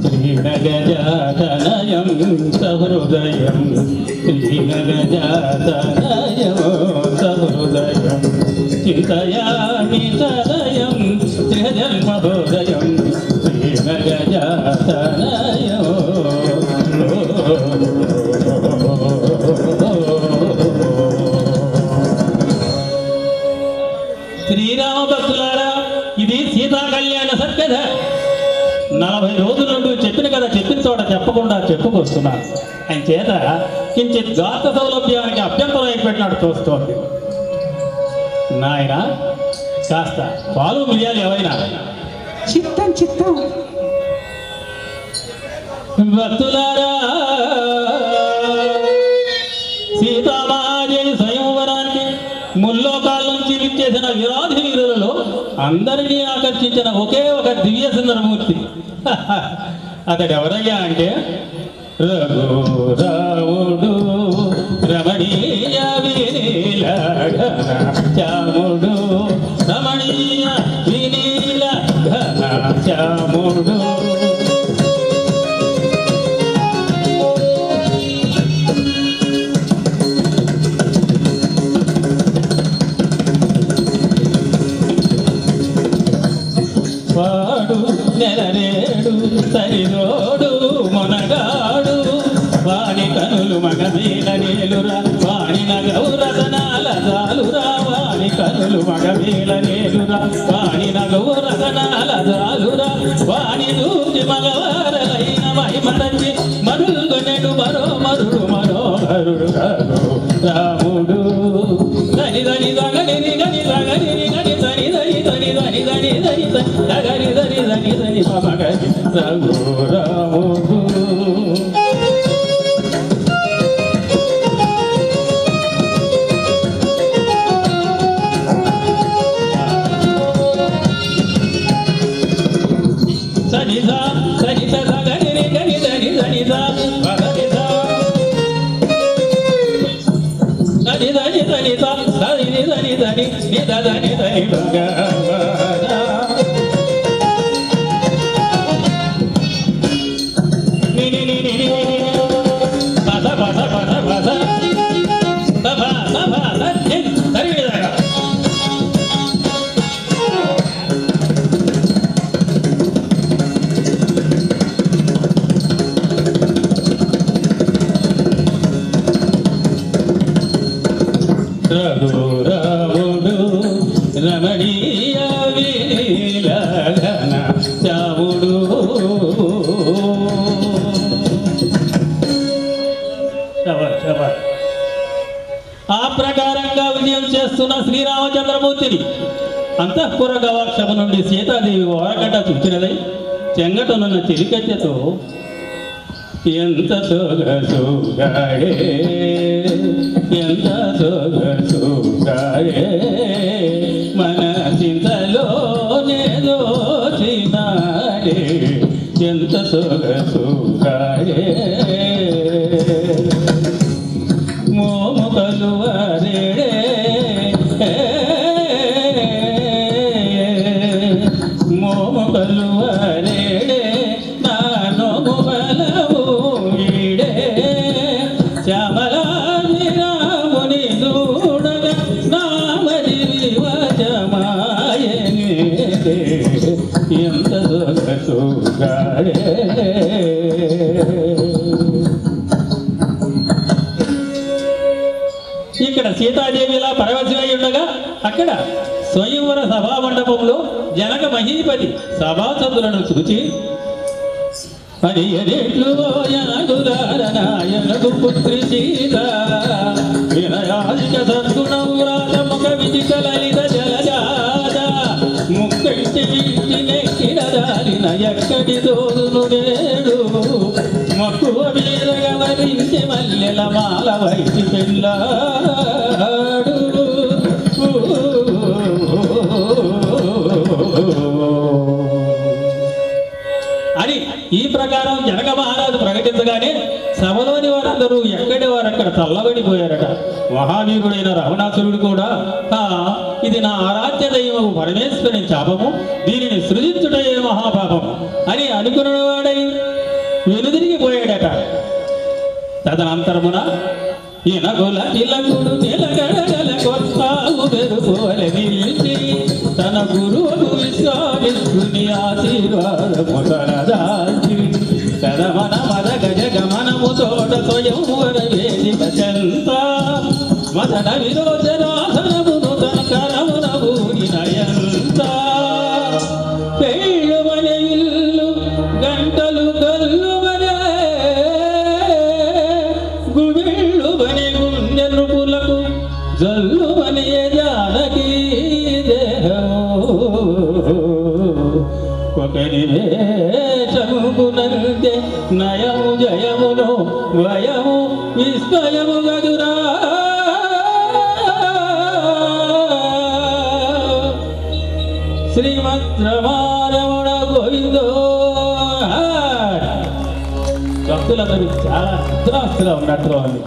శ్రీనగజాతనయం సహృదయం శ్రీనగజాతనయం సహృదయం చింతయామి సదయం త్రిజన్మహోదయం శ్రీనగజాతనయం. శ్రీరామ భక్తులారా, ఇది సీతా కళ్యాణ సత్కథ. 40 రోజుల నుండి చెప్పిన కదా, చెప్పిన చోట చెప్పకుండా చెప్పుకొస్తున్నాను. ఆయన చేత కించిత్ గాత సౌలభ్యానికి అభ్యంతరం ఏర్పెట్టినట్టు చూస్తోంది. నాయన, కాస్త పాలు మిరియాలు ఎవరైనా. చిత్తం చిత్తం. భక్తులారా, సీతామహాదేవి స్వయంవరానికి ముల్లోకాల నుంచి విచ్చేసిన విరాధి వీరులలో అందరినీ ఆకర్షించిన ఒకే ఒక దివ్య సుందరమూర్తి. అతడెవరయ్యా అంటే రఘురాముడు రమణీయ వినీల ఘనశ్యాముడు రమణీయ వినీల ఘనశ్యాముడు. వాడు నెలరేడు సరిదోడు మొనగాడు వాణి కనులు మగమీల నేలురా వాణి నగౌరతనాల జాలురా వాణి కనులు మగమీల నేలురా వాణి నగౌరతనాల జాలురా వాణి దూచి మగవారలైన మహిమరంజి మరుగొనెడు మరో మరుడు మనోహరుడు రాముడు. దని దని దగని గని దగని గని దని దని దని దని దని దని దగని దని దని దని మగని రఘురాముడు. సనిధా సనిత దగని గని దని సనిధా మగనిధా దని దని సనిధా దని దని దని నిద దని దని భగవానా. పద పద పద పద సభ సభ సరిగా రఘురాముడు రమణీయ వీల ఘనశ్యాముడు. ఆ ప్రకారంగా విజయం చేస్తున్న శ్రీరామచంద్రమూర్తిని అంతఃపుర గవాక్షము నుండి సీతాదేవి ఓరగడ్డ చూచినదై చెంగటనున్న చిలికత్తెతో ఎంత సొగసుగాడే ఎంత సొగసుగాడే మన చింతలోనే దోచినాడే ఎంత సొగసుగాడే మోము కలువరేడే మోము కలువరేడే నా నోము బలవు వీడే శ్యామలాది రాముని దూడగ నామది వివచమాయనే ఎంత సొగసుగాడే. ఇక్కడ సీతాదేవి ఇలా పరవశమై ఉండగా అక్కడ స్వయంవర సభా మండపంలో జనక మహీపతి సభాసదులను చూచి హరియరేట్లు యనకు పుత్రి సీత వినయాదిక సద్గుణౌరాత ముఖ విదిత లలిత జలజాత ముక్కంటి వీటి నెక్కిన దారిన ఎక్కడి దోదును నేడు మక్కువ వీరగ వరించి మల్లెల మాల వైచి పెళ్ళాడు. అని ఈ ప్రకారం జనక మహారాజు ప్రకటించగానే సభలోని వారందరూ ఎక్కడి వారక్కడ చల్లబడిపోయారట. మహావీరుడైన రావణాసురుడు కూడా ఇది నా ఆరాధ్య దైవము పరమేశ్వరుని శాపము, దీనిని సృజించుటయే మహాపాపము అని అనుకున్నవాడై వెనుదిరిగిపోయాడట. తదనంతరమున ఇనగుల ఇలకుడు నిలగడగల కొత్తావు మెరుపోలె నిలిచి తన గురువుకు విశ్వామిత్రుని ఆశీర్వాదము తనదాచి తదమన మద గజ గమనము తోట స్వయంవర వేదిక చెంత మదన విరోచనాధనమును తన కరమున ఊరినయంత పెళ్ళుమనే ఇల్లు గంటలు కల్లుమనే గుమిళ్ళుమనే గుండె నృపులకు జల్లుమనే జానకి దేహము ఒకని వేషమునంతే నయము జయమును వయము విస్మయము గదురా శ్రీమద్రమారమణ గోవిందో. భక్తులందరూ చాలా అద్రాస్తుగా ఉన్నట్టుగా ఉంది.